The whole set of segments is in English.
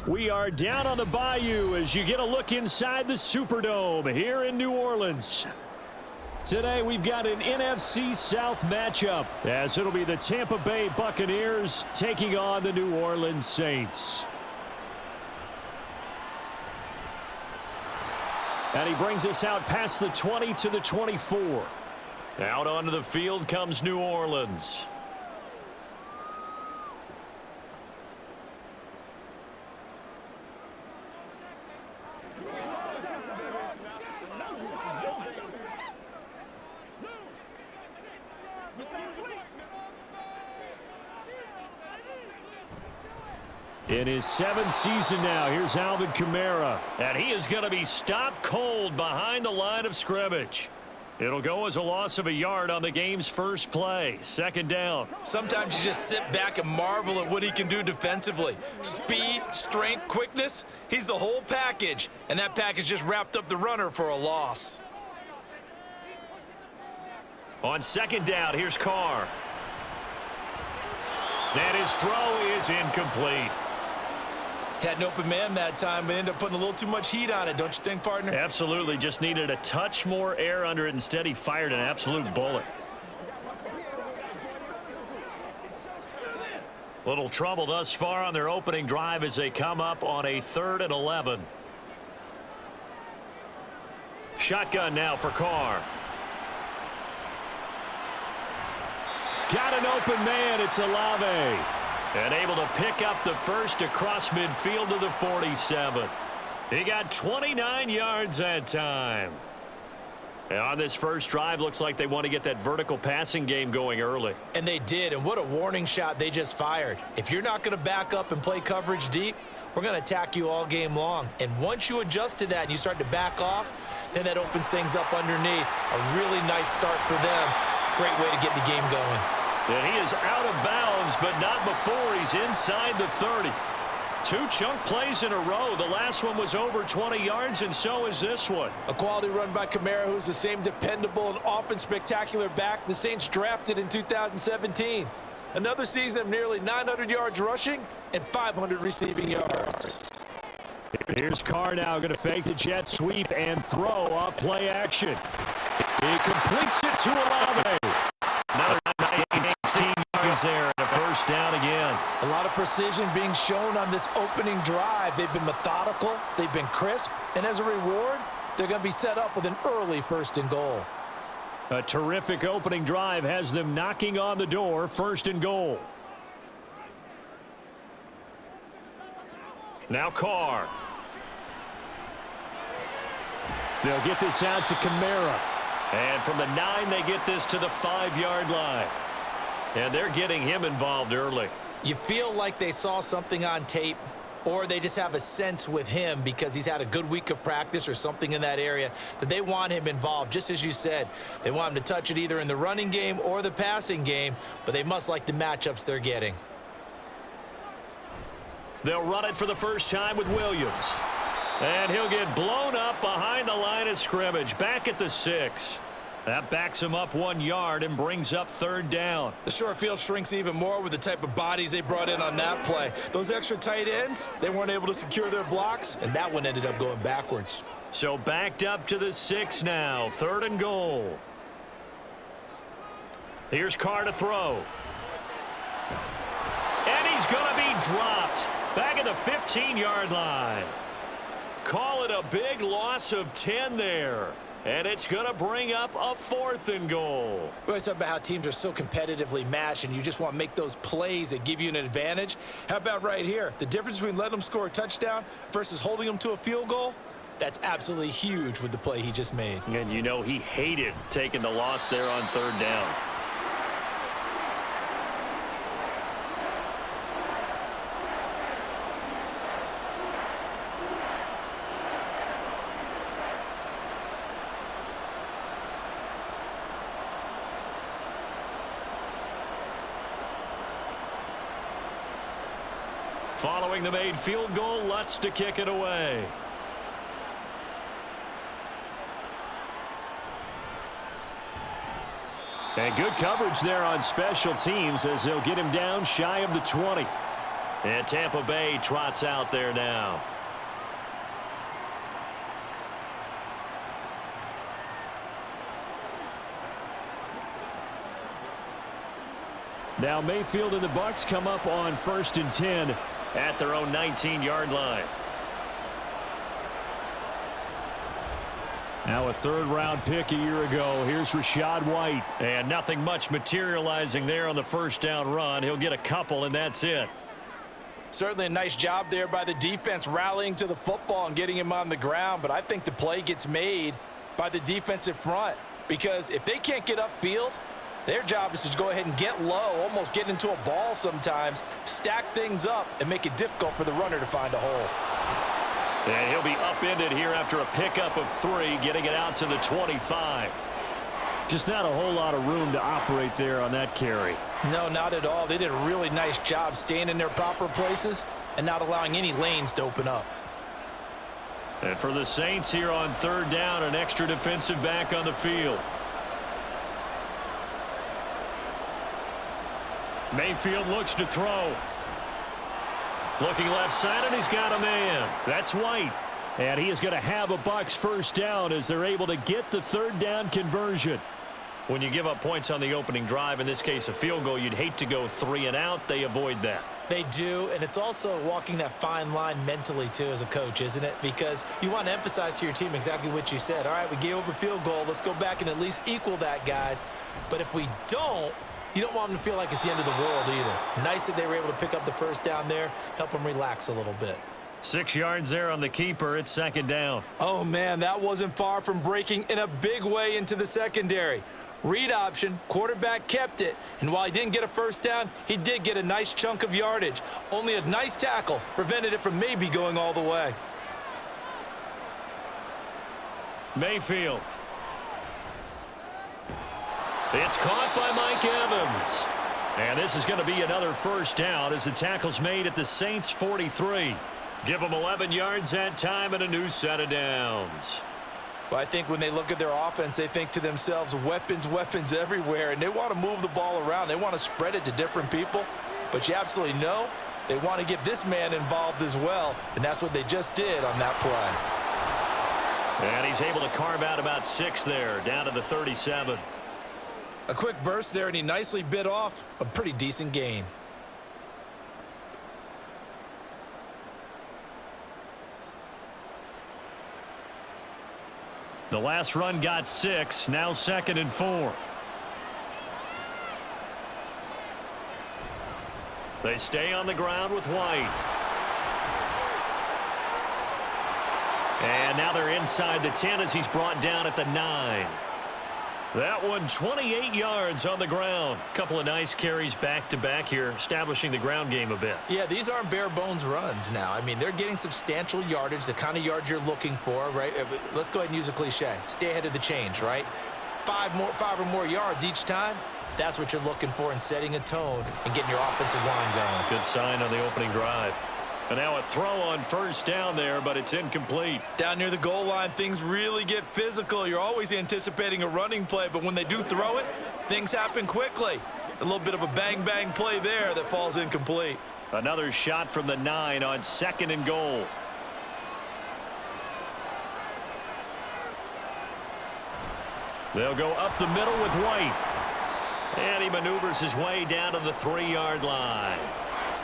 We are down on the bayou as you get a look inside the Superdome here in New Orleans. Today we've got an NFC South matchup as it'll be the Tampa Bay Buccaneers taking on the New Orleans Saints. And he brings us out past the 20 to the 24. Out onto the field comes New Orleans. In his 7th season now, here's Alvin Kamara. And he is going to be stopped cold behind the line of scrimmage. It'll go as a loss of a yard on the game's first play. 2nd down. Sometimes you just sit back and marvel at what he can do defensively. Speed, strength, quickness. He's the whole package. And that package just wrapped up the runner for a loss. On 2nd down, here's Carr. And his throw is incomplete. Had an open man that time, but ended up putting a little too much heat on it, don't you think, partner? Absolutely. Just needed a touch more air under it. Instead, he fired an absolute bullet. Little trouble thus far on their opening drive as they come up on a 3rd and 11. Shotgun now for Carr. Got an open man. It's Olave. And able to pick up the first across midfield to the 47. He got 29 yards that time. And on this first drive, looks like they want to get that vertical passing game going early. And they did, and what a warning shot they just fired. If you're not going to back up and play coverage deep, we're going to attack you all game long. And once you adjust to that and you start to back off, then that opens things up underneath. A really nice start for them. Great way to get the game going. And he is out of bounds, but not before he's inside the 30. 2 chunk plays in a row. The last one was over 20 yards, and so is this one. A quality run by Kamara, who's the same dependable and often spectacular back the Saints drafted in 2017. Another season of nearly 900 yards rushing and 500 receiving yards. Here's Carr now going to fake the jet sweep and throw off play action. He completes it to Olave. Another nice 16 yards there and a first down again. A lot of precision being shown on this opening drive. They've been methodical, they've been crisp, and as a reward, they're going to be set up with an early 1st and goal. A terrific opening drive has them knocking on the door, 1st and goal. Now Carr. They'll get this out to Kamara. And from the 9, they get this to the 5-yard line. And they're getting him involved early. You feel like they saw something on tape, or they just have a sense with him because he's had a good week of practice or something in that area that they want him involved. Just as you said, they want him to touch it either in the running game or the passing game, but they must like the matchups they're getting. They'll run it for the first time with Williams. And he'll get blown up behind the line of scrimmage, back at the 6. That backs him up 1 yard and brings up 3rd down. The short field shrinks even more with the type of bodies they brought in on that play. Those extra tight ends, they weren't able to secure their blocks, and that one ended up going backwards. So backed up to the 6 now, 3rd and goal. Here's Carr to throw. And he's going to be dropped back at the 15-yard line. Call it a big loss of 10 there. And it's going to bring up a 4th and goal. We always talk about how teams are so competitively matched and you just want to make those plays that give you an advantage. How about right here? The difference between letting them score a touchdown versus holding them to a field goal, that's absolutely huge with the play he just made. And you know he hated taking the loss there on 3rd down. Following the made field goal, Lutz to kick it away. And good coverage there on special teams as they'll get him down shy of the 20. And Tampa Bay trots out there now. Now Mayfield and the Bucs come up on 1st and 10 at their own 19-yard line. Now a 3rd-round pick a year ago. Here's Rachaad White. And nothing much materializing there on the first down run. He'll get a couple, and that's it. Certainly a nice job there by the defense rallying to the football and getting him on the ground, but I think the play gets made by the defensive front because if they can't get upfield, their job is to go ahead and get low, almost get into a ball sometimes, stack things up, and make it difficult for the runner to find a hole. And he'll be upended here after a pickup of 3, getting it out to the 25. Just not a whole lot of room to operate there on that carry. No, not at all. They did a really nice job staying in their proper places and not allowing any lanes to open up. And for the Saints here on 3rd down, an extra defensive back on the field. Mayfield looks to throw. Looking left side, and he's got a man. That's White. And he is going to have a Bucs first down as they're able to get the 3rd down conversion. When you give up points on the opening drive, in this case a field goal, you'd hate to go 3 and out. They avoid that. They do, and it's also walking that fine line mentally, too, as a coach, isn't it? Because you want to emphasize to your team exactly what you said. All right, we gave up a field goal. Let's go back and at least equal that, guys. But if we don't, you don't want them to feel like it's the end of the world either. Nice that they were able to pick up the first down there, help them relax a little bit. 6 yards there on the keeper. It's 2nd down. Oh, man, that wasn't far from breaking in a big way into the secondary. Read option, quarterback kept it, and while he didn't get a first down, he did get a nice chunk of yardage. Only a nice tackle prevented it from maybe going all the way. Mayfield. It's caught by Mike Evans. And this is going to be another first down as the tackle's made at the Saints' 43. Give them 11 yards that time and a new set of downs. Well, I think when they look at their offense, they think to themselves, weapons, weapons everywhere, and they want to move the ball around. They want to spread it to different people, but you absolutely know they want to get this man involved as well, and that's what they just did on that play. And he's able to carve out about 6 there, down to the 37. A quick burst there, and he nicely bit off a pretty decent gain. The last run got 6, now 2nd and 4. They stay on the ground with White. And now they're inside the 10 as he's brought down at the 9. That one 28 yards on the ground. Couple of nice carries back-to-back here, establishing the ground game a bit. Yeah, these aren't bare-bones runs now. I mean, they're getting substantial yardage, the kind of yards you're looking for, right? Let's go ahead and use a cliche. Stay ahead of the change, right? 5 or more yards each time. That's what you're looking for in setting a tone and getting your offensive line going. Good sign on the opening drive. And now a throw on first down there, but it's incomplete. Down near the goal line, things really get physical. You're always anticipating a running play, but when they do throw it, things happen quickly. A little bit of a bang-bang play there that falls incomplete. Another shot from the 9 on 2nd and goal. They'll go up the middle with White. And he maneuvers his way down to the 3-yard line.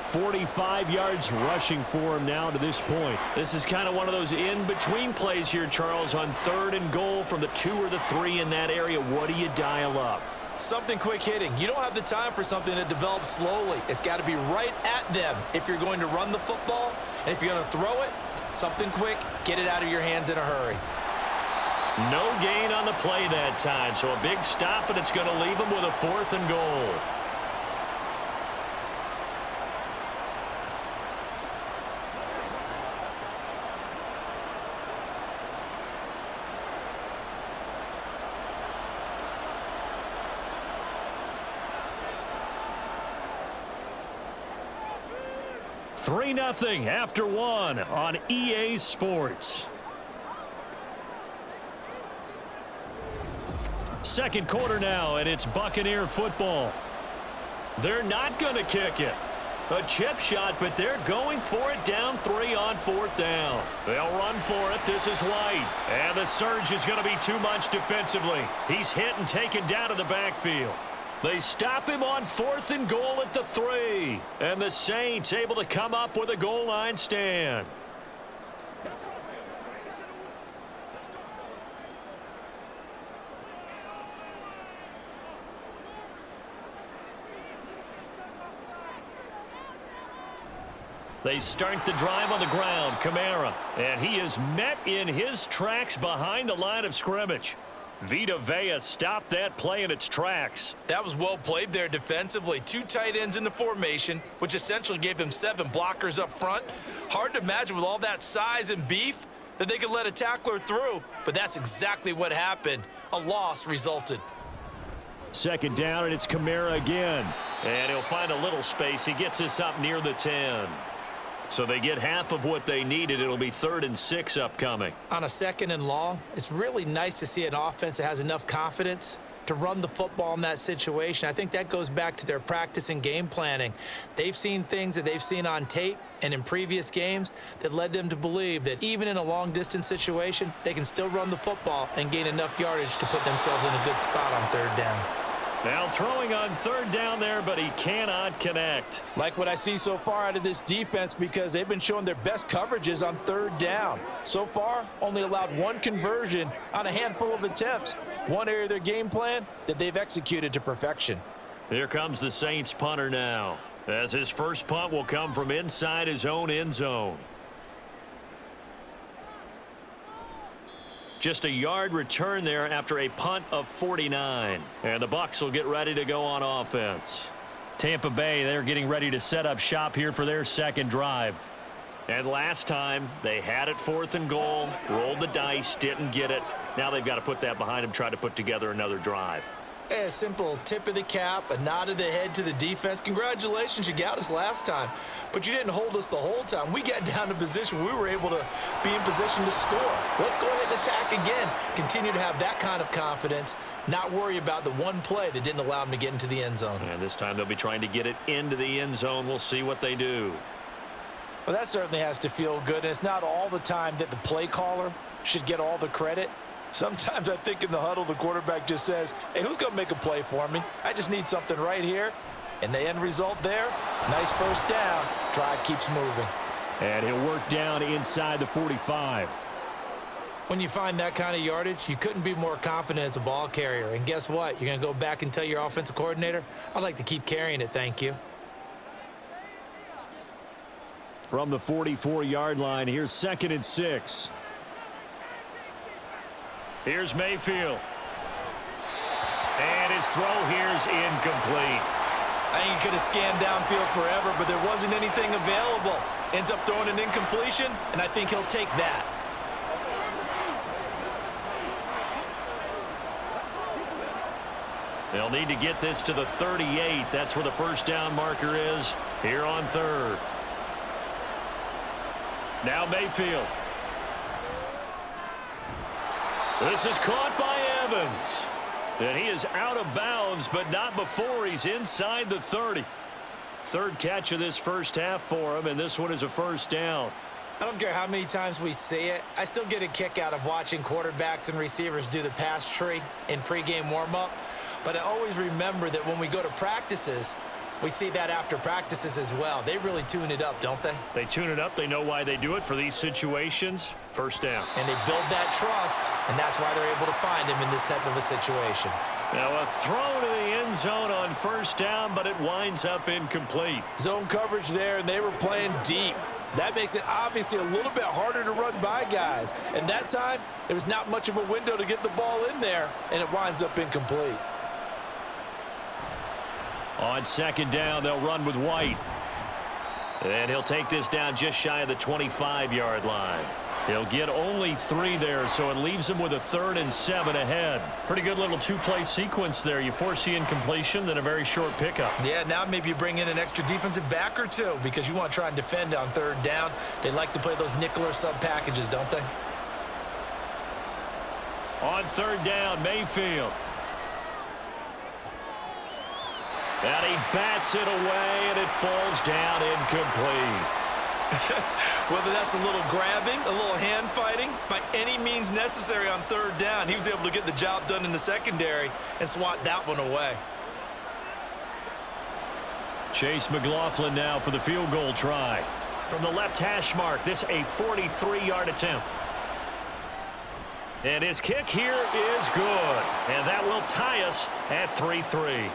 45 yards rushing for him now to this point. This is kind of one of those in-between plays here, Charles, on 3rd and goal from the 2 or the 3 in that area. What do you dial up? Something quick hitting. You don't have the time for something that develops slowly. It's got to be right at them if you're going to run the football. And if you're going to throw it, something quick, get it out of your hands in a hurry. No gain on the play that time, so a big stop, and it's going to leave them with a 4th and goal. Three 3-0 after 1 on EA Sports. Second quarter now, and it's Buccaneer football. They're not going to kick it. A chip shot, but they're going for it down 3 on 4th down. They'll run for it. This is White. And the surge is going to be too much defensively. He's hit and taken down to the backfield. They stop him on 4th and goal at the 3. And the Saints able to come up with a goal line stand. They start the drive on the ground. Kamara. And he is met in his tracks behind the line of scrimmage. Vita Vea stopped that play in its tracks. That was well played there defensively. 2 tight ends in the formation, which essentially gave them 7 blockers up front. Hard to imagine with all that size and beef that they could let a tackler through, but that's exactly what happened. A loss resulted. 2nd down, and it's Kamara again. And he'll find a little space. He gets us up near the 10. So they get half of what they needed. It'll be 3rd and 6 upcoming. On a 2nd and long, it's really nice to see an offense that has enough confidence to run the football in that situation. I think that goes back to their practice and game planning. They've seen things that they've seen on tape and in previous games that led them to believe that even in a long-distance situation, they can still run the football and gain enough yardage to put themselves in a good spot on 3rd down. Now throwing on 3rd down there, but he cannot connect. Like what I see so far out of this defense, because they've been showing their best coverages on 3rd down. So far, only allowed 1 conversion on a handful of attempts. One area of their game plan that they've executed to perfection. Here comes the Saints punter now, as his first punt will come from inside his own end zone. Just a yard return there after a punt of 49. And the Bucs will get ready to go on offense. Tampa Bay, they're getting ready to set up shop here for their 2nd drive. And last time, they had it 4th and goal, rolled the dice, didn't get it. Now they've got to put that behind them, try to put together another drive. A simple tip of the cap, a nod of the head to the defense. Congratulations, you got us last time, but you didn't hold us the whole time. We got down to position. We were able to be in position to score. Let's go ahead and attack again. Continue to have that kind of confidence, not worry about the one play that didn't allow them to get into the end zone. And this time they'll be trying to get it into the end zone. We'll see what they do. Well, that certainly has to feel good, and it's not all the time that the play caller should get all the credit. Sometimes I think in the huddle, the quarterback just says, hey, who's going to make a play for me? I just need something right here. And the end result there, nice 1st down. Drive keeps moving. And he'll work down inside the 45. When you find that kind of yardage, you couldn't be more confident as a ball carrier. And guess what? You're going to go back and tell your offensive coordinator, I'd like to keep carrying it, thank you. From the 44-yard line, here's 2nd and 6. Here's Mayfield. And his throw here's incomplete. I think he could have scanned downfield forever, but there wasn't anything available. Ends up throwing an incompletion, and I think he'll take that. They'll need to get this to the 38. That's where the 1st down marker is here on 3rd. Now Mayfield. This is caught by Evans. And he is out of bounds, but not before he's inside the 30. 3rd catch of this 1st half for him, and this one is a 1st down. I don't care how many times we see it. I still get a kick out of watching quarterbacks and receivers do the pass tree in pregame warm-up. But I always remember that when we go to practices, we see that after practices as well. They really tune it up, don't they? They tune it up. They know why they do it for these situations. 1st down. And they build that trust, and that's why they're able to find him in this type of a situation. Now a throw to the end zone on 1st down, but it winds up incomplete. Zone coverage there, and they were playing deep. That makes it obviously a little bit harder to run by guys. And that time, there was not much of a window to get the ball in there, and it winds up incomplete. On 2nd down, they'll run with White. And he'll take this down just shy of the 25-yard line. He'll get only 3 there, so it leaves him with a 3rd and 7 ahead. Pretty good little 2-play sequence there. You force the incompletion, then a very short pickup. Yeah, now maybe you bring in an extra defensive back or 2 because you want to try and defend on 3rd down. They like to play those nickel or sub packages, don't they? On 3rd down, Mayfield. And he bats it away, and it falls down incomplete. Whether that's a little grabbing, a little hand fighting, by any means necessary on third down, he was able to get the job done in the secondary and swat that one away. Chase McLaughlin now for the field goal try. From the left hash mark, this a 43-yard attempt. And his kick here is good. And that will tie us at 3-3.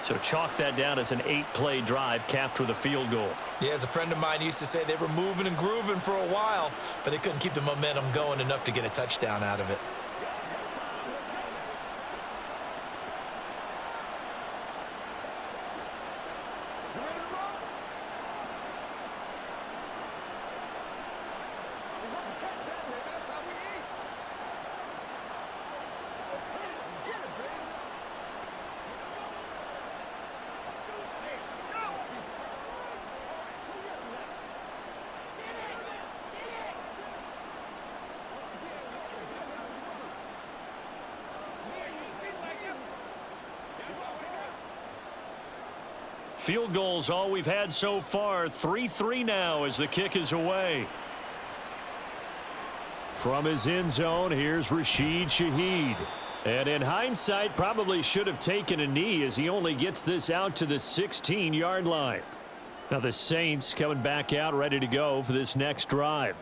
So chalk that down as an 8-play drive capped with a field goal. Yeah, as a friend of mine used to say, they were moving and grooving for a while, but they couldn't keep the momentum going enough to get a touchdown out of it. Field goals all we've had so far. 3-3 now as the kick is away. From his end zone, here's Rashid Shaheed. And in hindsight, probably should have taken a knee as he only gets this out to the 16-yard line. Now the Saints coming back out ready to go for this next drive.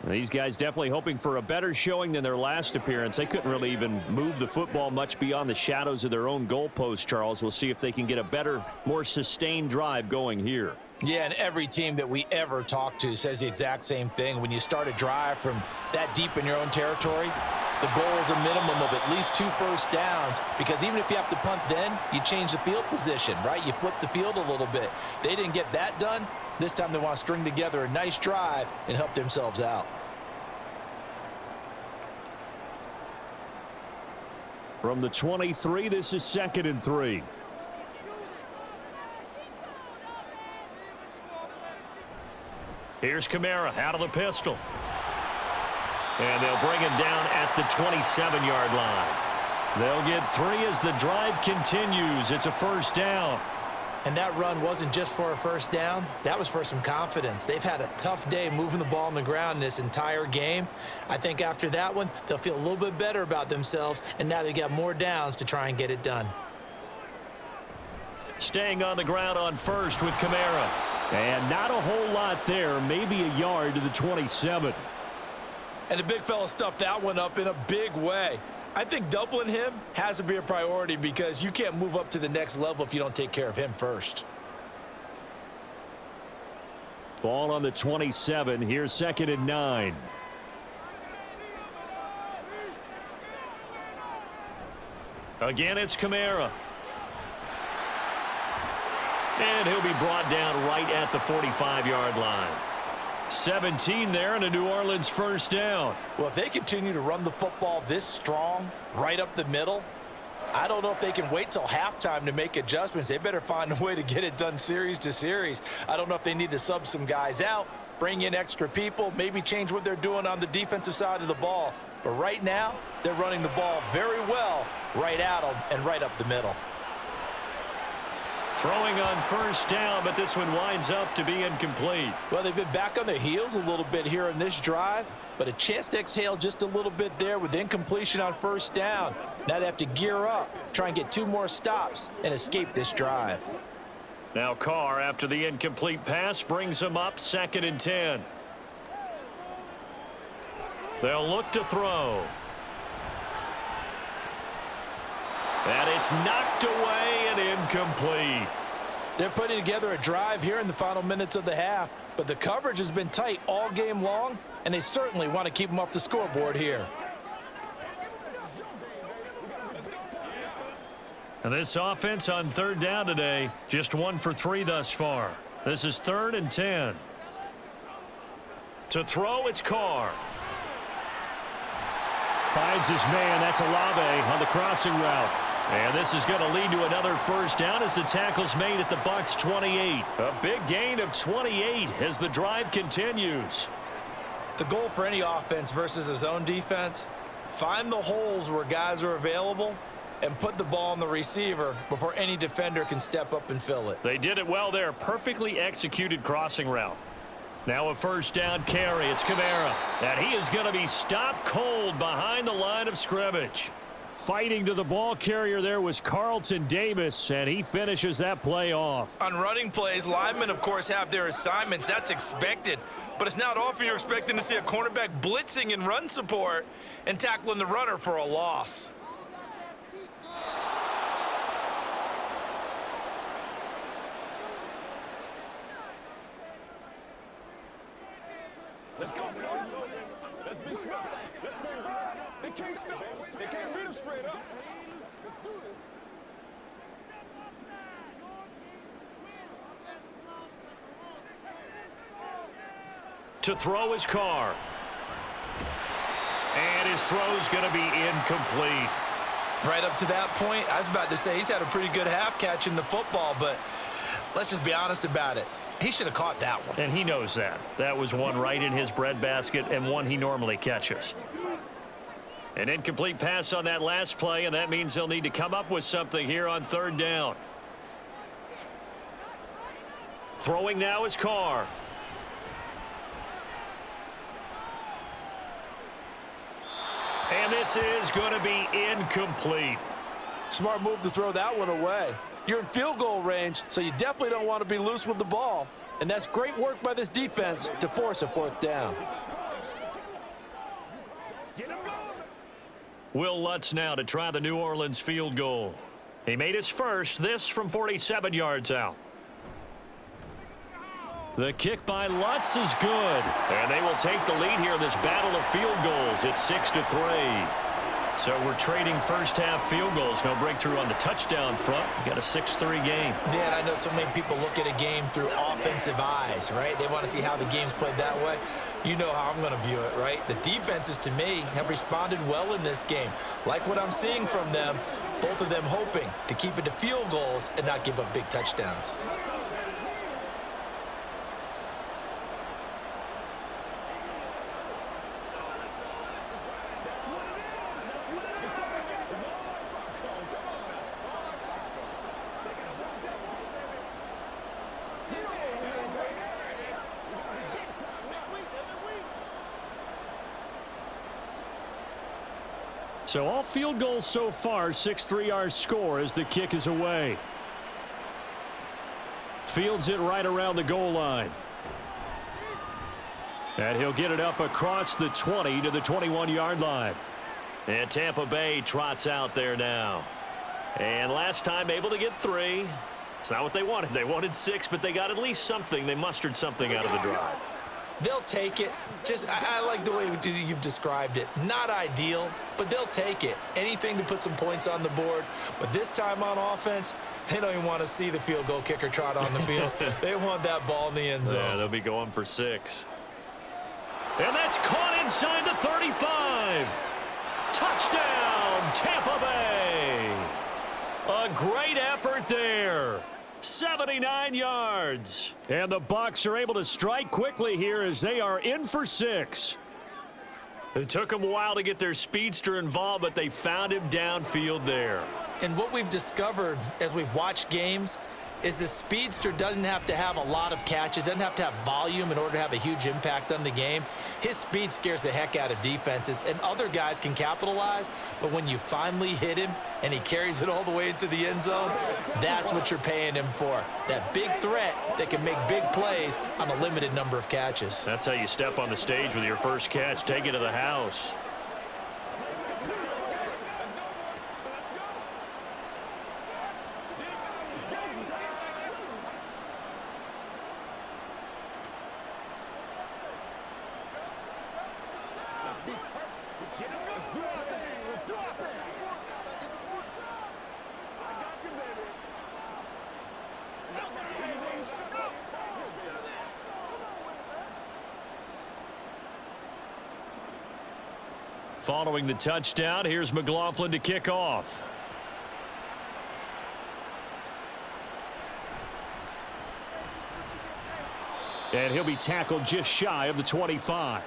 These guys definitely hoping for a better showing than their last appearance. They couldn't really even move the football much beyond the shadows of their own goalpost, Charles. We'll see if they can get a better, more sustained drive going here. Yeah, and every team that we ever talk to says the exact same thing. When you start a drive from that deep in your own territory, the goal is a minimum of at least 2 first downs, because even if you have to punt then, you change the field position, right? You flip the field a little bit. They didn't get that done. This time they want to string together a nice drive and help themselves out. From the 23, this is 2nd and 3. Here's Kamara out of the pistol. And they'll bring him down at the 27-yard line. They'll get 3 as the drive continues. It's a first down. And that run wasn't just for a first down. That was for some confidence. They've had a tough day moving the ball on the ground this entire game. I think after that one, they'll feel a little bit better about themselves, and now they got more downs to try and get it done. Staying on the ground on first with Kamara. And not a whole lot there, maybe a yard to the 27. And the big fella stuffed that one up in a big way. I think doubling him has to be a priority, because you can't move up to the next level if you don't take care of him first. Ball on the 27. Here's 2nd and 9. Again, it's Kamara. And he'll be brought down right at the 45-yard line. 17 there and a New Orleans first down. Well, if they continue to run the football this strong, right up the middle, I don't know if they can wait till halftime to make adjustments. They better find a way to get it done series to series. I don't know if they need to sub some guys out, bring in extra people, maybe change what they're doing on the defensive side of the ball. But right now, they're running the ball very well right at them and right up the middle. Throwing on first down, but this one winds up to be incomplete. Well, they've been back on their heels a little bit here in this drive, but a chance to exhale just a little bit there with incompletion on first down. Now they have to gear up, try and get 2 more stops and escape this drive. Now Carr, after the incomplete pass, brings him up 2nd and 10. They'll look to throw. And it's knocked away and incomplete. They're putting together a drive here in the final minutes of the half, but the coverage has been tight all game long, and they certainly want to keep them off the scoreboard here. And this offense on 3rd down today, just 1 for 3 thus far. This is 3rd and 10. To throw, it's Carr. Finds his man. That's Olave on the crossing route. And this is going to lead to another first down as the tackle's made at the Bucs 28. A big gain of 28 as the drive continues. The goal for any offense versus a zone defense, find the holes where guys are available and put the ball on the receiver before any defender can step up and fill it. They did it well there. Perfectly executed crossing route. Now a first down carry. It's Kamara. And he is going to be stopped cold behind the line of scrimmage. Fighting to the ball carrier there was Carlton Davis, and he finishes that play off. On running plays, linemen, of course, have their assignments. That's expected. But it's not often you're expecting to see a cornerback blitzing in run support and tackling the runner for a loss. Let's go. Let's be smart. Let's go. They can't stop. They can't beat us straight up. Let's do it. To throw his car. And his throw's going to be incomplete. Right up to that point, I was about to say he's had a pretty good half catching the football, but let's just be honest about it. He should have caught that one. And he knows that. That was one right in his breadbasket and one he normally catches. An incomplete pass on that last play, and that means they'll need to come up with something here on third down. Throwing now is Carr. And this is going to be incomplete. Smart move to throw that one away. You're in field goal range, so you definitely don't want to be loose with the ball. And that's great work by this defense to force a fourth down. Will Lutz now to try the New Orleans field goal. He made his first, this from 47 yards out. The kick by Lutz is good. And they will take the lead here in this battle of field goals. It's 6-3. So we're trading first half field goals. No breakthrough on the touchdown front. We got a 6-3 game. Yeah, and I know so many people look at a game through offensive eyes, right? They want to see how the game's played that way. You know how I'm going to view it, right? The defenses, to me, have responded well in this game. Like what I'm seeing from them, both of them hoping to keep it to field goals and not give up big touchdowns. So all field goals so far, 6-3 our score as the kick is away. Fields it right around the goal line. And he'll get it up across the 20 to the 21-yard line. And Tampa Bay trots out there now. And last time able to get 3. It's not what they wanted. They wanted 6, but they got at least something. They mustered something out of the drive. They'll take it. I like the way you've described it. Not ideal, but they'll take it. Anything to put some points on the board. But this time on offense, they don't even want to see the field goal kicker trot on the field. They want that ball in the end zone. Yeah, they'll be going for 6. And that's caught inside the 35. Touchdown, Tampa Bay. A great effort there. 79 yards. And the Bucs are able to strike quickly here as they are in for 6. It took them a while to get their speedster involved, but they found him downfield there. And what we've discovered as we've watched games is the speedster doesn't have to have a lot of catches, doesn't have to have volume in order to have a huge impact on the game. His speed scares the heck out of defenses, and other guys can capitalize, but when you finally hit him and he carries it all the way into the end zone, that's what you're paying him for. That big threat that can make big plays on a limited number of catches. That's how you step on the stage with your first catch. Take it to the house. Following the touchdown, here's McLaughlin to kick off. And he'll be tackled just shy of the 25.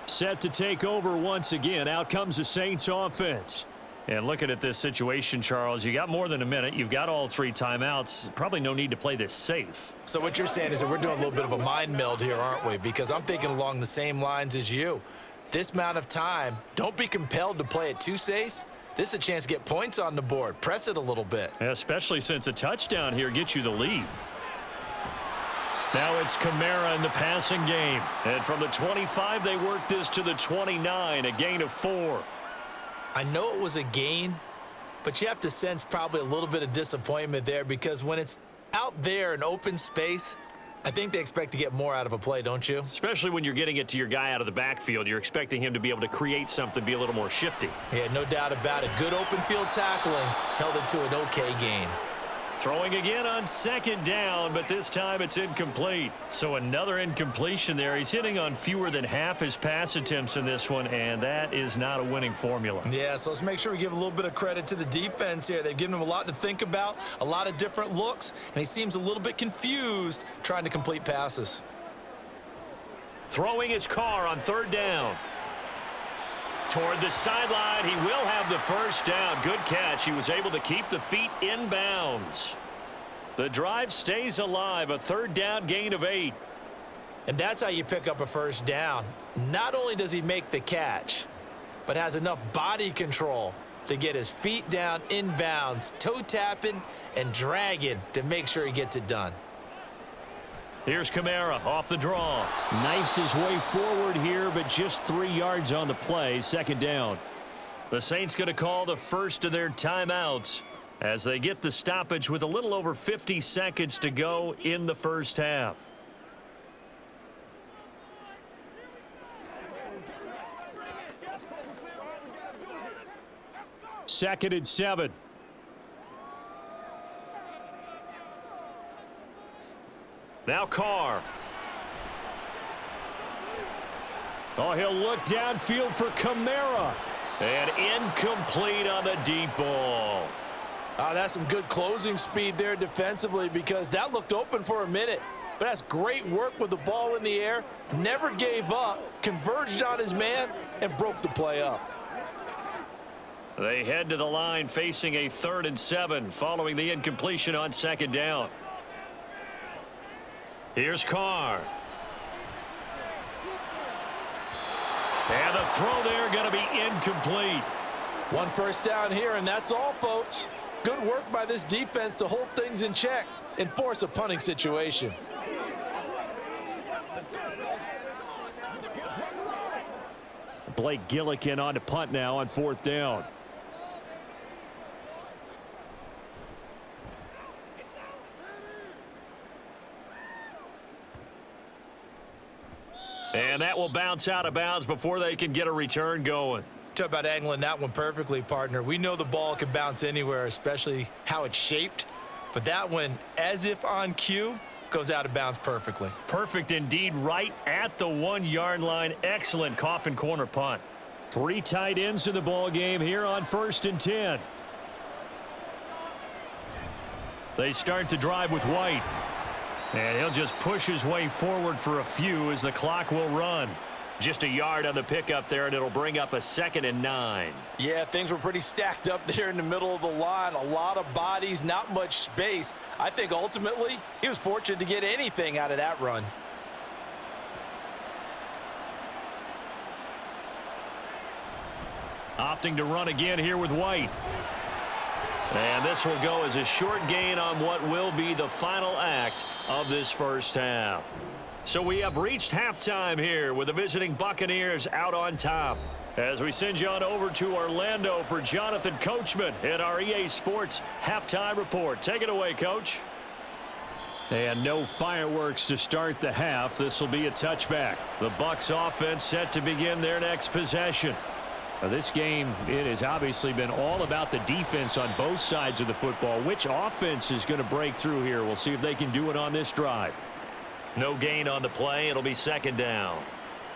Set to take over once again. Out comes the Saints offense. And looking at this situation, Charles, you got more than a minute. You've got all 3 timeouts. Probably no need to play this safe. So what you're saying is that we're doing a little bit of a mind meld here, aren't we? Because I'm thinking along the same lines as you. This amount of time, don't be compelled to play it too safe. This is a chance to get points on the board. Press it a little bit. Especially since a touchdown here gets you the lead. Now it's Kamara in the passing game. And from the 25, they work this to the 29, a gain of 4. I know it was a gain, but you have to sense probably a little bit of disappointment there because when it's out there in open space, I think they expect to get more out of a play, don't you? Especially when you're getting it to your guy out of the backfield. You're expecting him to be able to create something, be a little more shifty. Yeah, no doubt about it. Good open field tackling held it to an okay gain. Throwing again on 2nd down, but this time it's incomplete. So another incompletion there. He's hitting on fewer than half his pass attempts in this one, and that is not a winning formula. Yeah, so let's make sure we give a little bit of credit to the defense here. They've given him a lot to think about, a lot of different looks, and he seems a little bit confused trying to complete passes. Throwing his car on 3rd down. Toward the sideline, he will have the first down. Good catch. He was able to keep the feet in bounds. The drive stays alive, a 3rd down gain of 8. And that's how you pick up a first down. Not only does he make the catch, but has enough body control to get his feet down in bounds, toe tapping and dragging to make sure he gets it done. Here's Kamara off the draw. Knifes his way forward here, but just 3 yards on the play. 2nd down. The Saints going to call the first of their timeouts as they get the stoppage with a little over 50 seconds to go in the first half. Second and 7. Now Carr. Oh, he'll look downfield for Kamara. And incomplete on the deep ball. Oh, that's some good closing speed there defensively because that looked open for a minute. But that's great work with the ball in the air. Never gave up, converged on his man, and broke the play up. They head to the line facing a 3rd and 7 following the incompletion on 2nd down. Here's Carr. And the throw there going to be incomplete. 1 first down here, and that's all, folks. Good work by this defense to hold things in check and force a punting situation. Blake Gillikin on to punt now on 4th down. And that will bounce out of bounds before they can get a return going. Talk about angling that one perfectly, partner. We know the ball can bounce anywhere, especially how it's shaped. But that one, as if on cue, goes out of bounds perfectly. Perfect indeed, right at the 1-yard line. Excellent coffin corner punt. 3 tight ends in the ball game here on 1st and 10. They start the drive with White. And he'll just push his way forward for a few as the clock will run. Just a yard on the pickup there, and it'll bring up a 2nd and 9. Yeah, things were pretty stacked up there in the middle of the line. A lot of bodies, not much space. I think ultimately he was fortunate to get anything out of that run. Opting to run again here with White. And this will go as a short gain on what will be the final act of this first half. So we have reached halftime here with the visiting Buccaneers out on top. As we send you on over to Orlando for Jonathan Coachman in our EA Sports Halftime Report. Take it away, Coach. And no fireworks to start the half. This will be a touchback. The Bucs offense set to begin their next possession. Now this game, it has obviously been all about the defense on both sides of the football. Which offense is going to break through here? We'll see if they can do it on this drive. No gain on the play. It'll be 2nd down.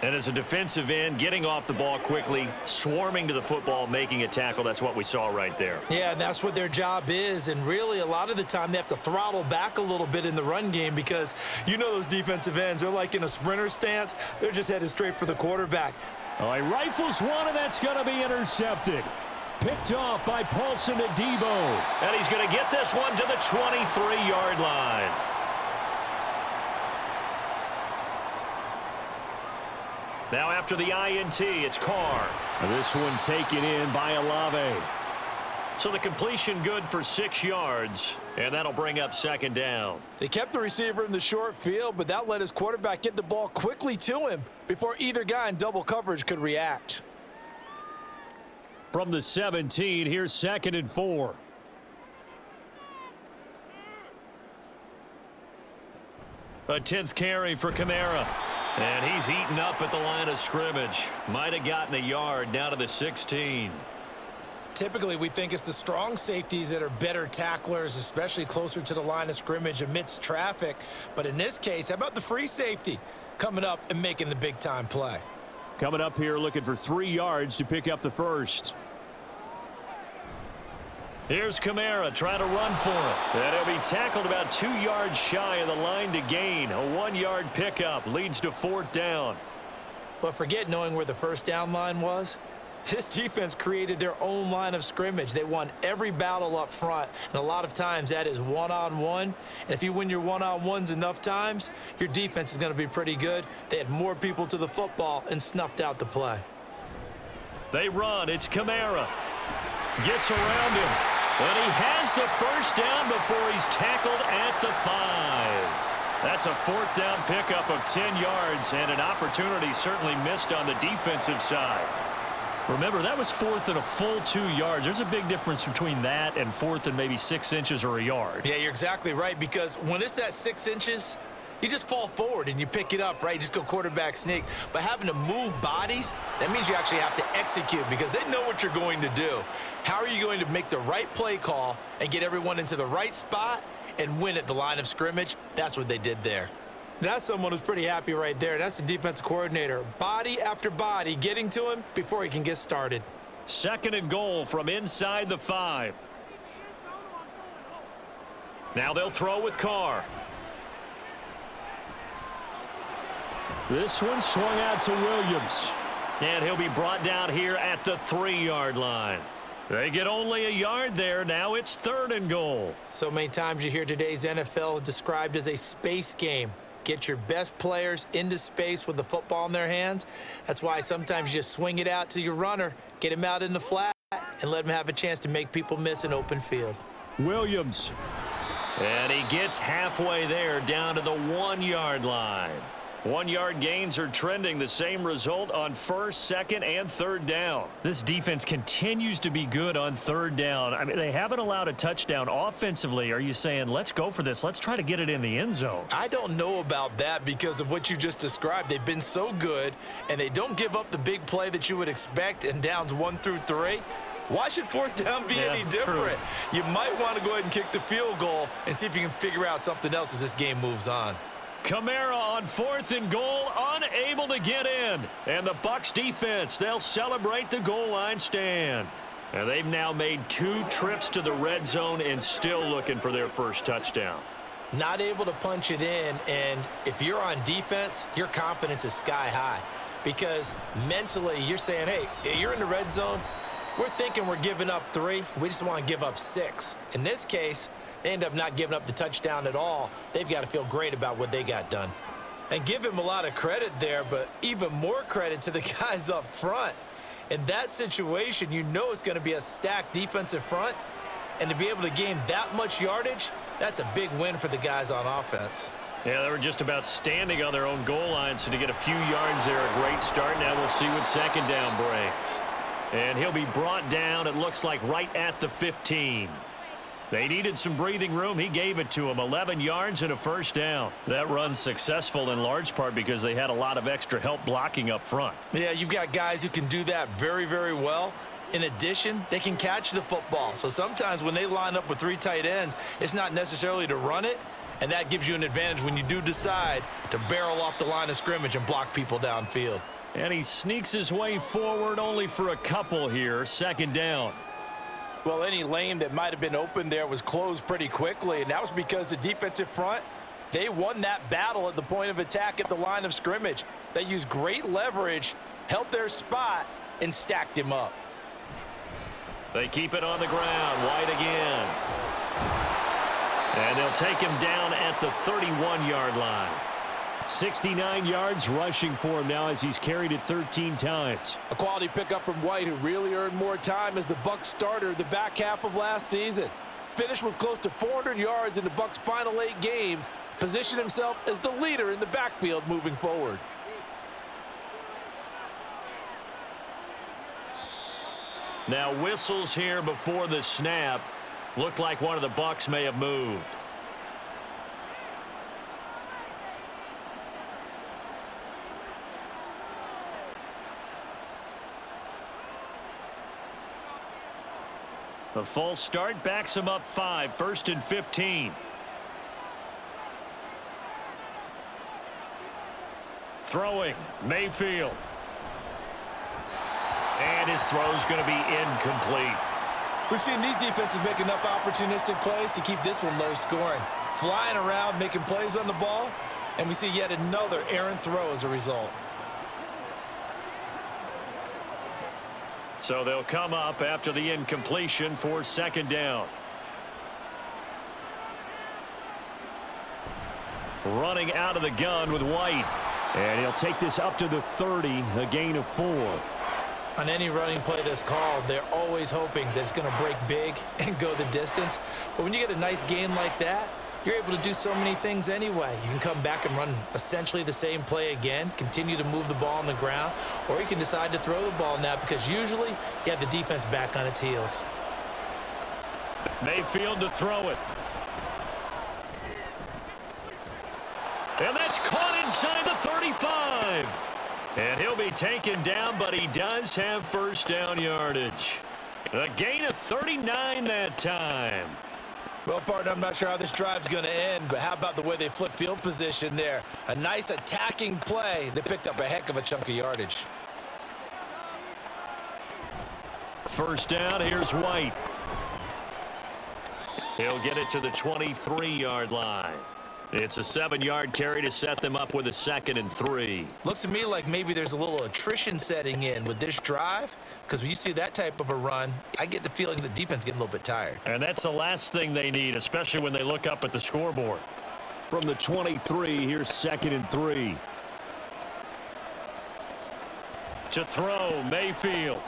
And as a defensive end, getting off the ball quickly, swarming to the football, making a tackle, that's what we saw right there. Yeah, and that's what their job is. And really, a lot of the time, they have to throttle back a little bit in the run game because you know those defensive ends, they're like in a sprinter stance. They're just headed straight for the quarterback. Oh, he rifles one, and that's going to be intercepted. picked off by Paulson Adebo. And he's going to get this one to the 23-yard line. Now after the INT, it's Carr. This one taken in by Olave. So the completion good for 6 yards, and that'll bring up second down. They kept the receiver in the short field, but that let his quarterback get the ball quickly to him before either guy in double coverage could react. From the 17, here's 2nd and 4. A 10th carry for Kamara. And he's eaten up at the line of scrimmage. Might have gotten a yard down to the 16. Typically, we think it's the strong safeties that are better tacklers, especially closer to the line of scrimmage amidst traffic. But in this case, how about the free safety coming up and making the big-time play? Coming up here looking for 3 yards to pick up the first. Here's Kamara trying to run for it. And he'll be tackled about 2 yards shy of the line to gain. A 1-yard pickup leads to 4th down. But forget knowing where the first down line was. This defense created their own line of scrimmage. They won every battle up front, and a lot of times that is one-on-one. And if you win your one-on-ones enough times, your defense is going to be pretty good. They had more people to the football and snuffed out the play. They run. It's Kamara. Gets around him. And he has the first down before he's tackled at the 5. That's a 4th down pickup of 10 yards, and an opportunity certainly missed on the defensive side. Remember, that was 4th and a full 2 yards. There's a big difference between that and 4th and maybe 6 inches or a yard. Yeah, you're exactly right, because when it's that 6 inches, you just fall forward and you pick it up, right? You just go quarterback sneak. But having to move bodies, that means you actually have to execute because they know what you're going to do. How are you going to make the right play call and get everyone into the right spot and win at the line of scrimmage? That's what they did there. That's someone who's pretty happy right there. That's the defensive coordinator. Body after body getting to him before he can get started. 2nd and goal from inside the 5. Now they'll throw with Carr. This one swung out to Williams. And he'll be brought down here at the 3-yard line. They get only a yard there. Now it's 3rd and goal. So many times you hear today's NFL described as a space game. Get your best players into space with the football in their hands. That's why sometimes you just swing it out to your runner, get him out in the flat, and let him have a chance to make people miss an open field. Williams. And he gets halfway there down to the 1-yard line. 1-yard gains are trending the same result on 1st, 2nd, and 3rd down. This defense continues to be good on 3rd down. I mean, they haven't allowed a touchdown offensively. Are you saying, let's go for this? Let's try to get it in the end zone. I don't know about that because of what you just described. They've been so good, and they don't give up the big play that you would expect in downs 1 through 3. Why should 4th down be any different? True. You might want to go ahead and kick the field goal and see if you can figure out something else as this game moves on. Kamara on 4th and goal, unable to get in. And the Bucs defense, they'll celebrate the goal line stand. And they've now made 2 trips to the red zone and still looking for their first touchdown. Not able to punch it in, and if you're on defense, your confidence is sky high. Because mentally, you're saying, hey, you're in the red zone. We're thinking we're giving up 3. We just want to give up 6. In this case, they end up not giving up the touchdown at all. They've got to feel great about what they got done. And give him a lot of credit there, but even more credit to the guys up front. In that situation, you know it's going to be a stacked defensive front. And to be able to gain that much yardage, that's a big win for the guys on offense. Yeah, they were just about standing on their own goal line, so to get a few yards there, a great start. Now we'll see what 2nd down brings. And he'll be brought down, it looks like, right at the 15. They needed some breathing room. He gave it to them. 11 yards and a first down. That run's successful in large part because they had a lot of extra help blocking up front. Yeah, you've got guys who can do that very, very well. In addition, they can catch the football. So sometimes when they line up with 3 tight ends, it's not necessarily to run it, and that gives you an advantage when you do decide to barrel off the line of scrimmage and block people downfield. And he sneaks his way forward only for a couple here. 2nd down. Well, any lane that might have been open there was closed pretty quickly, and that was because the defensive front, they won that battle at the point of attack at the line of scrimmage. They used great leverage, held their spot, and stacked him up. They keep it on the ground. White again. And they'll take him down at the 31-yard line. 69 yards rushing for him now as he's carried it 13 times. A quality pickup from White, who really earned more time as the Bucs starter the back half of last season. Finished with close to 400 yards in the Bucs' final 8 games. Positioned himself as the leader in the backfield moving forward. Now whistles here before the snap. Looked like one of the Bucs may have moved. The false start backs him up 5, 1st and 15. Throwing, Mayfield. And his throw's going to be incomplete. We've seen these defenses make enough opportunistic plays to keep this one low scoring. Flying around, making plays on the ball, and we see yet another errant throw as a result. So they'll come up after the incompletion for 2nd down. Running out of the gun with White. And he'll take this up to the 30, a gain of 4. On any running play that's called, they're always hoping that it's going to break big and go the distance. But when you get a nice gain like that, you're able to do so many things anyway. You can come back and run essentially the same play again, continue to move the ball on the ground, or you can decide to throw the ball now because usually you have the defense back on its heels. Mayfield to throw it. And that's caught inside the 35. And he'll be taken down, but he does have 1st down yardage. A gain of 39 that time. Well, partner, I'm not sure how this drive's going to end, but how about the way they flip field position there? A nice attacking play that picked up a heck of a chunk of yardage. 1st down, here's White. He'll get it to the 23-yard line. It's a 7-yard carry to set them up with a 2nd and 3. Looks to me like maybe there's a little attrition setting in with this drive, because when you see that type of a run, I get the feeling the defense getting a little bit tired. And that's the last thing they need, especially when they look up at the scoreboard. From the 23, here's 2nd and 3. To throw, Mayfield.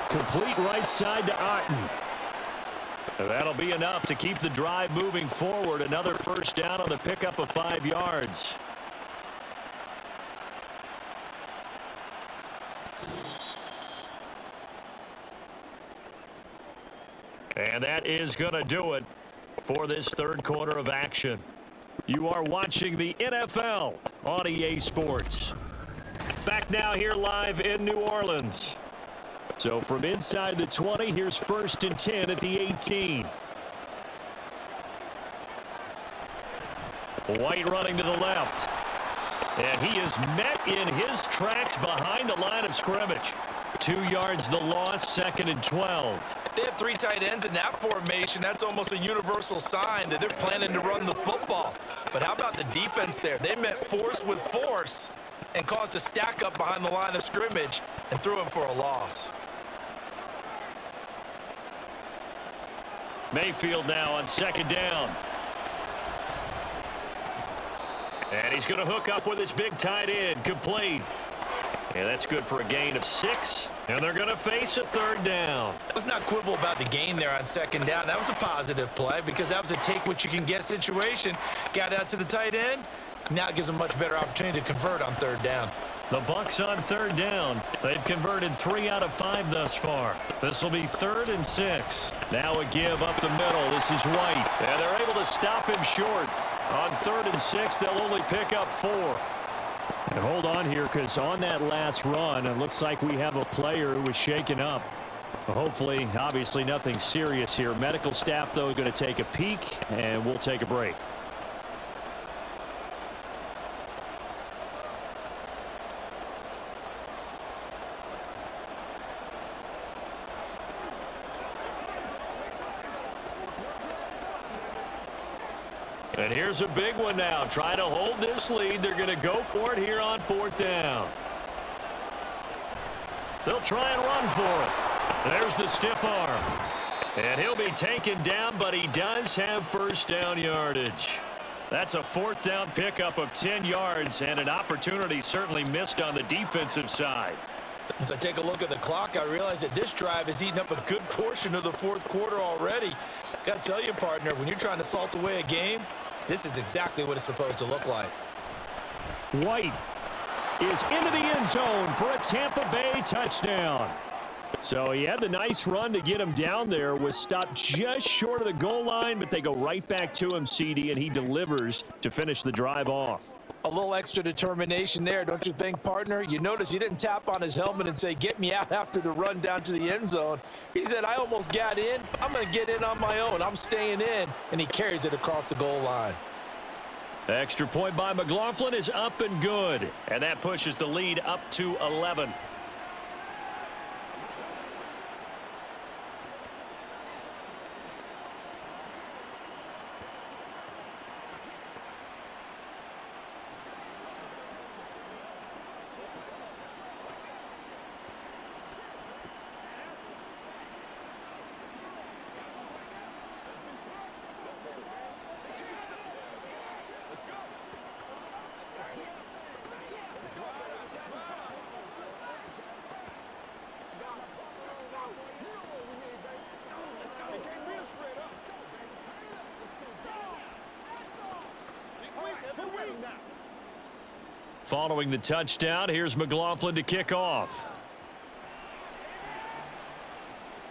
Complete right side to Otten. That'll be enough to keep the drive moving forward. Another 1st down on the pickup of 5 yards. And that is going to do it for this 3rd quarter of action. You are watching the NFL on EA Sports. Back now here live in New Orleans. So from inside the 20, here's 1st and 10 at the 18. White running to the left. And he is met in his tracks behind the line of scrimmage. 2 yards the loss, 2nd and 12. They have 3 tight ends in that formation. That's almost a universal sign that they're planning to run the football. But how about the defense there? They met force with force and caused a stack up behind the line of scrimmage and threw him for a loss. Mayfield now on 2nd down. And he's going to hook up with his big tight end, complete. And that's good for a gain of 6. And they're going to face a 3rd down. Let's not quibble about the gain there on 2nd down. That was a positive play because that was a take-what-you-can-get situation. Got out to the tight end. Now it gives them a much better opportunity to convert on 3rd down. The Bucs on 3rd down. They've converted 3 out of 5 thus far. This will be 3rd and 6. Now a give up the middle. This is White. And they're able to stop him short. On 3rd and 6, they'll only pick up 4. And hold on here, because on that last run, it looks like we have a player who was shaken up. Hopefully, obviously nothing serious here. Medical staff, though, going to take a peek, and we'll take a break. And here's a big one now. Trying to hold this lead. They're going to go for it here on 4th down. They'll try and run for it. There's the stiff arm. And he'll be taken down, but he does have first down yardage. That's a fourth down pickup of 10 yards and an opportunity certainly missed on the defensive side. As I take a look at the clock, I realize that this drive has eaten up a good portion of the fourth quarter already. Got to tell you, partner, when you're trying to salt away a game, this is exactly what it's supposed to look like. White is into the end zone for a Tampa Bay touchdown. So he had the nice run to get him down there, was stopped just short of the goal line, but they go right back to him, CD, and he delivers to finish the drive off. A little extra determination there, don't you think, partner? You notice he didn't tap on his helmet and say, get me out after the run down to the end zone. He said, I almost got in. I'm going to get in on my own. I'm staying in. And he carries it across the goal line. Extra point by McLaughlin is up and good. And that pushes the lead up to 11. Following the touchdown, here's McLaughlin to kick off.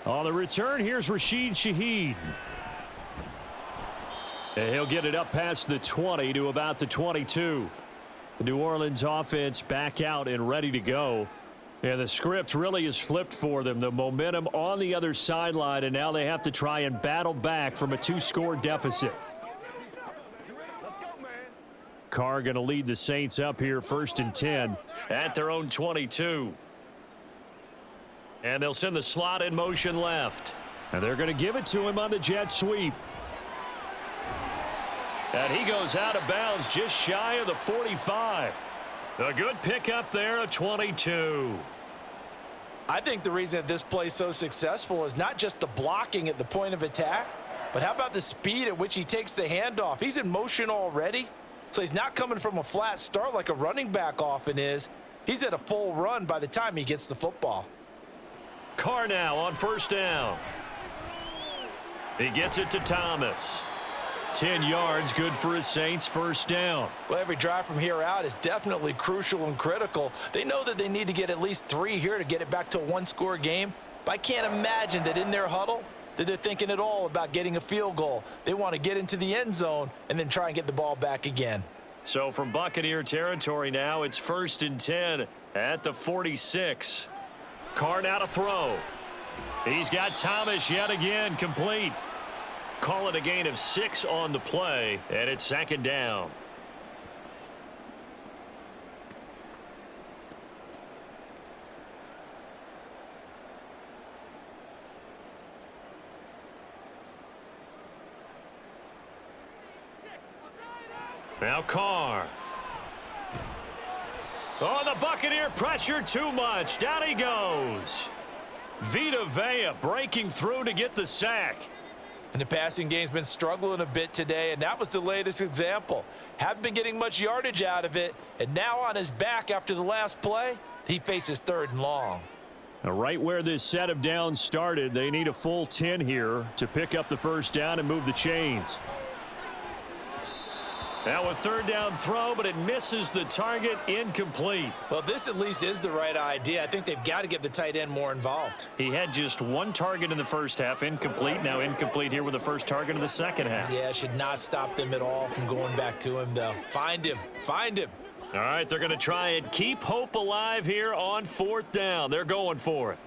On the return, here's Rashid Shaheed. And he'll get it up past the 20 to about the 22. The New Orleans offense back out and ready to go. And the script really is flipped for them. The momentum on the other sideline, and now they have to try and battle back from a 2-score deficit. Carr going to lead the Saints up here, 1st and 10. At their own 22. And they'll send the slot in motion left. And they're going to give it to him on the jet sweep. And he goes out of bounds just shy of the 45. A good pickup there, a 22. I think the reason that this play is so successful is not just the blocking at the point of attack, but how about the speed at which he takes the handoff? He's in motion already, so he's not coming from a flat start like a running back often is. He's at a full run by the time he gets the football. Carr now on 1st down. He gets it to Thomas. 10 yards, good for his Saints, 1st down. Well, every drive from here out is definitely crucial and critical. They know that they need to get at least 3 here to get it back to a 1-score game. But I can't imagine that in their huddle that they're thinking at all about getting a field goal. They want to get into the end zone and then try and get the ball back again. So from Buccaneer territory now, it's 1st and 10 at the 46. Carr now to throw. He's got Thomas yet again, complete. Call it a gain of 6 on the play, and it's 2nd down. Now Carr. Oh, the Buccaneer pressure too much. Down he goes. Vita Vea breaking through to get the sack. And the passing game's been struggling a bit today, and that was the latest example. Haven't been getting much yardage out of it, and now on his back after the last play, he faces 3rd and long. Now right where this set of downs started, they need a full 10 here to pick up the 1st down and move the chains. Now a 3rd down throw, but it misses the target, incomplete. Well, this at least is the right idea. I think they've got to get the tight end more involved. He had just 1 target in the 1st half, incomplete. Now incomplete here with the 1st target in the 2nd half. Yeah, should not stop them at all from going back to him, though. Find him. Find him. All right, they're going to try and keep hope alive here on 4th down. They're going for it.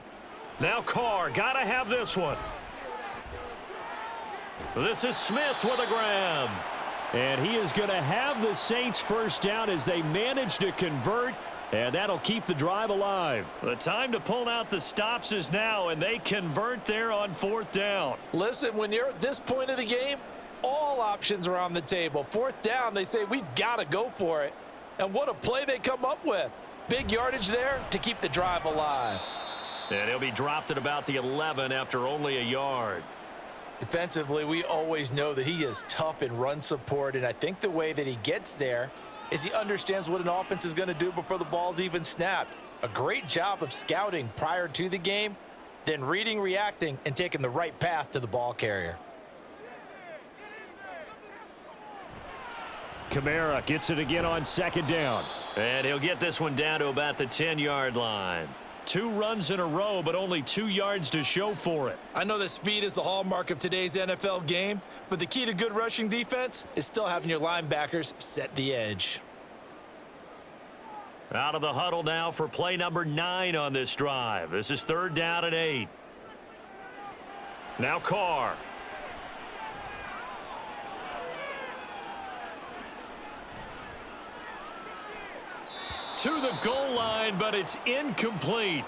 Now Carr, got to have this one. This is Smith with a grab. And he is going to have the Saints 1st down as they manage to convert, and that'll keep the drive alive. The time to pull out the stops is now, and they convert there on 4th down. Listen, when you're at this point of the game, all options are on the table. 4th down, they say, we've got to go for it. And what a play they come up with. Big yardage there to keep the drive alive. And he'll be dropped at about the 11 after only a yard. Defensively, we always know that he is tough in run support, and I think the way that he gets there is he understands what an offense is going to do before the ball's even snapped. A great job of scouting prior to the game, then reading, reacting, and taking the right path to the ball carrier. Kamara gets it again on second down. And he'll get this one down to about the 10-yard line. 2 runs in a row, but only 2 yards to show for it. I know that speed is the hallmark of today's NFL game, but the key to good rushing defense is still having your linebackers set the edge. Out of the huddle now for play number 9 on this drive. This is 3rd down and 8. Now Carr. To the goal line, but it's incomplete.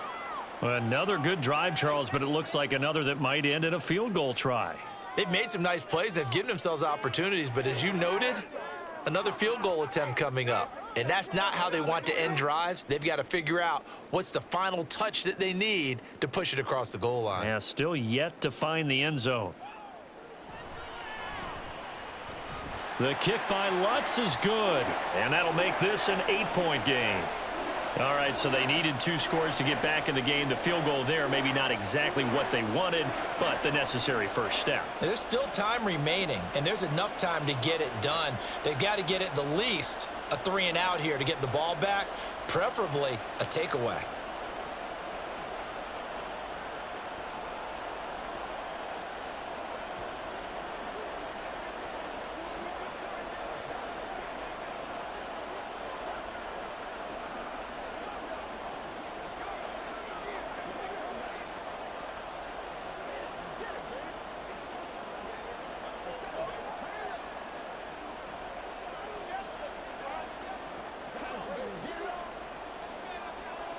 Another good drive, Charles, but it looks like another that might end in a field goal try. They've made some nice plays. They've given themselves opportunities, but as you noted, another field goal attempt coming up. And that's not how they want to end drives. They've got to figure out what's the final touch that they need to push it across the goal line. Yeah, still yet to find the end zone. The kick by Lutz is good, and that'll make this an 8-point game. All right, so they needed 2 scores to get back in the game. The field goal there, maybe not exactly what they wanted, but the necessary first step. There's still time remaining, and there's enough time to get it done. They've got to get it the least a 3-and-out here to get the ball back, preferably a takeaway.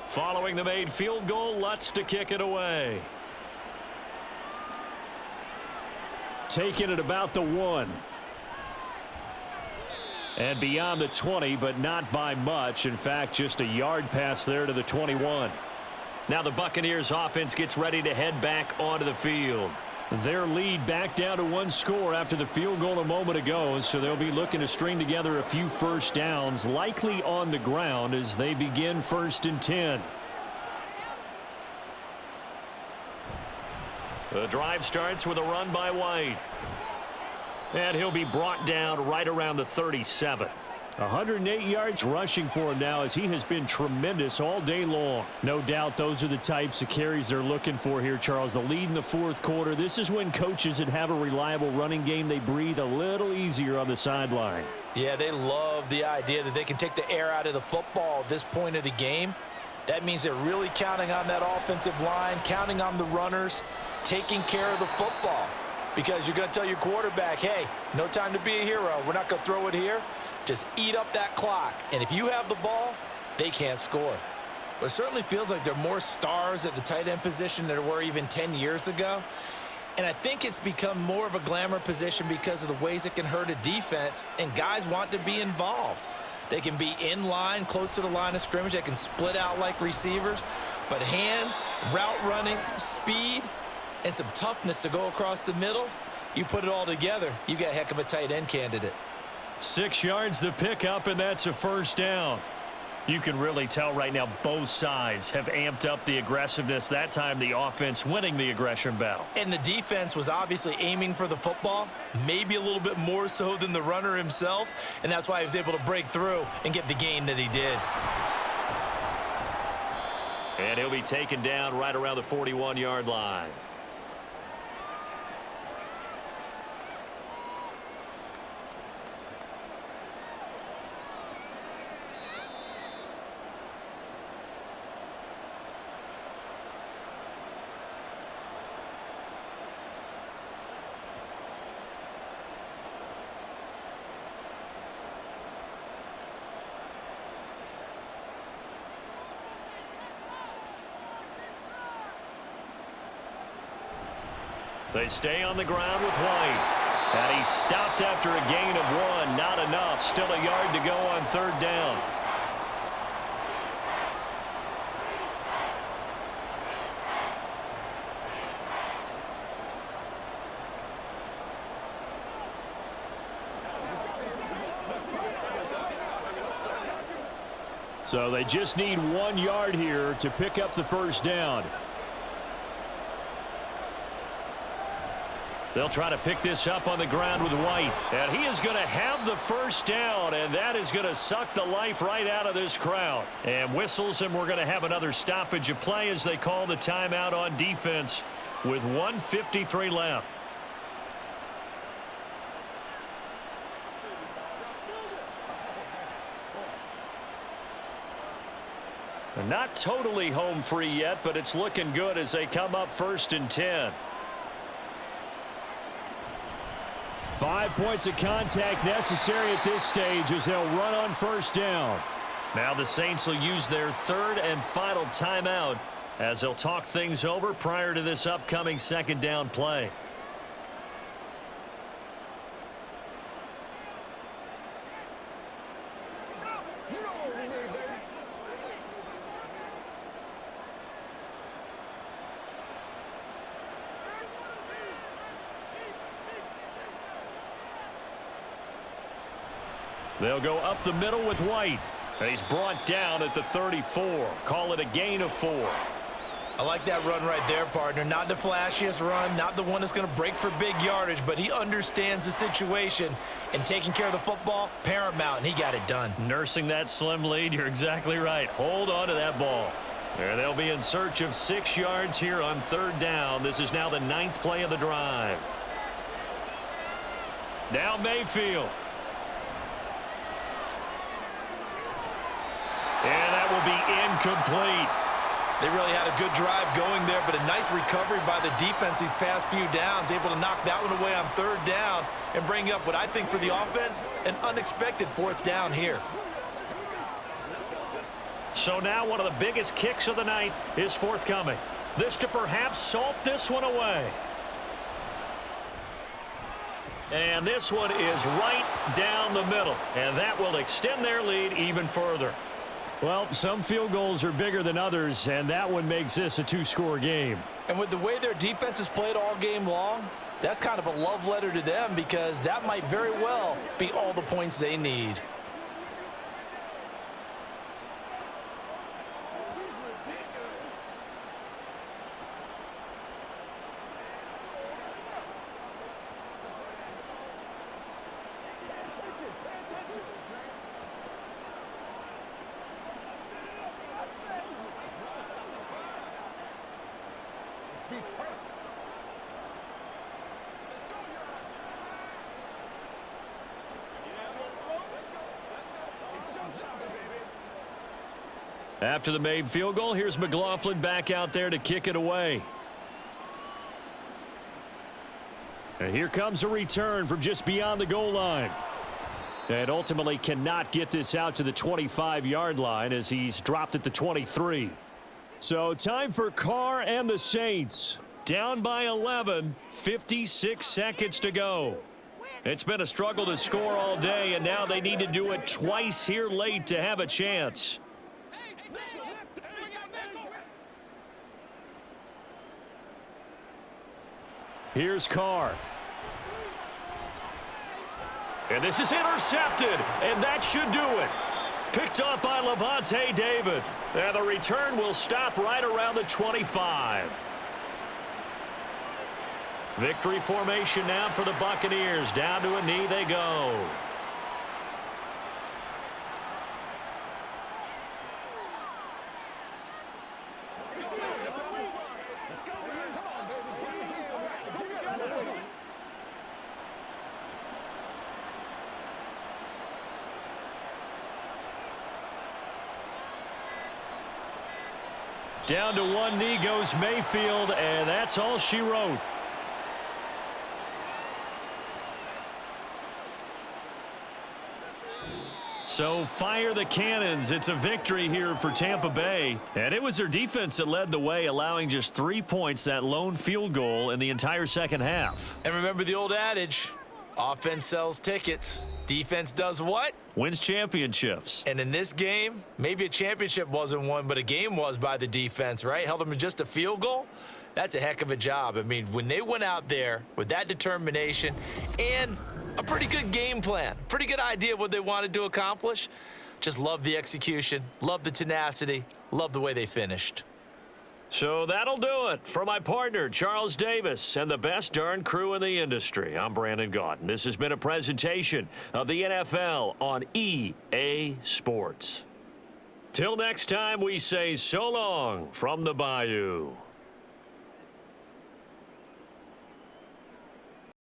Following the made field goal, Lutz to kick it away. Taking it about the 1. And beyond the 20, but not by much. In fact, just a yard pass there to the 21. Now the Buccaneers offense gets ready to head back onto the field. Their lead back down to 1 score after the field goal a moment ago, so they'll be looking to string together a few first downs, likely on the ground as they begin 1st and 10. The drive starts with a run by White. And he'll be brought down right around the 37. 108 yards rushing for him now as he has been tremendous all day long. No doubt those are the types of carries they're looking for here, Charles. The lead in the 4th quarter. This is when coaches that have a reliable running game, they breathe a little easier on the sideline. Yeah, they love the idea that they can take the air out of the football at this point of the game. That means they're really counting on that offensive line, counting on the runners, taking care of the football. Because you're going to tell your quarterback, hey, no time to be a hero. We're not going to throw it here. Just eat up that clock. And if you have the ball, they can't score. But it certainly feels like there are more stars at the tight end position than there were even 10 years ago. And I think it's become more of a glamour position because of the ways it can hurt a defense, and guys want to be involved. They can be in line, close to the line of scrimmage. They can split out like receivers. But hands, route running, speed, and some toughness to go across the middle, you put it all together, you got a heck of a tight end candidate. 6 yards the pickup, and that's a first down. You can really tell right now both sides have amped up the aggressiveness. That time the offense winning the aggression battle. And the defense was obviously aiming for the football, maybe a little bit more so than the runner himself, and that's why he was able to break through and get the gain that he did. And he'll be taken down right around the 41-yard line. They stay on the ground with White. And he's stopped after a gain of 1. Not enough. Still a yard to go on 3rd down. So they just need 1 yard here to pick up the first down. They'll try to pick this up on the ground with White. And he is going to have the first down, and that is going to suck the life right out of this crowd. And whistles, and we're going to have another stoppage of play as they call the timeout on defense with 1:53 left. They're not totally home free yet, but it's looking good as they come up 1st and 10. 5 points of contact necessary at this stage as they'll run on first down. Now the Saints will use their 3rd and final timeout as they'll talk things over prior to this upcoming 2nd down play. They'll go up the middle with White. He's brought down at the 34. Call it a gain of 4. I like that run right there, partner. Not the flashiest run, not the one that's going to break for big yardage, but he understands the situation, and taking care of the football, paramount, and he got it done. Nursing that slim lead, you're exactly right. Hold on to that ball. And they'll be in search of 6 yards here on 3rd down. This is now the 9th play of the drive. Now Mayfield. And that will be incomplete. They really had a good drive going there, but a nice recovery by the defense these past few downs, able to knock that one away on 3rd down and bring up what I think for the offense, an unexpected 4th down here. So now one of the biggest kicks of the night is forthcoming. This to perhaps salt this one away. And this one is right down the middle, and that will extend their lead even further. Well, some field goals are bigger than others, and that one makes this a 2-score game. And with the way their defense has played all game long, that's kind of a love letter to them because that might very well be all the points they need. After the made field goal, here's McLaughlin back out there to kick it away. And here comes a return from just beyond the goal line. And ultimately cannot get this out to the 25-yard line as he's dropped at the 23. So time for Carr and the Saints. Down by 11, 56 seconds to go. It's been a struggle to score all day, and now they need to do it twice here late to have a chance. Here's Carr. And this is intercepted, and that should do it. Picked up by Levante David. And the return will stop right around the 25. Victory formation now for the Buccaneers. Down to a knee they go. Down to one knee goes Mayfield, and that's all she wrote. So fire the cannons. It's a victory here for Tampa Bay. And it was their defense that led the way, allowing just 3 points, that lone field goal in the entire second half. And remember the old adage, offense sells tickets. Defense does what? Wins championships. And in this game, maybe a championship wasn't won, but a game was by the defense, right? Held them to just a field goal. That's a heck of a job. I mean, when they went out there with that determination and a pretty good game plan, pretty good idea of what they wanted to accomplish, Just love the execution, love the tenacity, love the way they finished. So that'll do it for my partner, Charles Davis, and the best darn crew in the industry. I'm Brandon Gaudin. This has been a presentation of the NFL on EA Sports. Till next time, we say so long from the Bayou.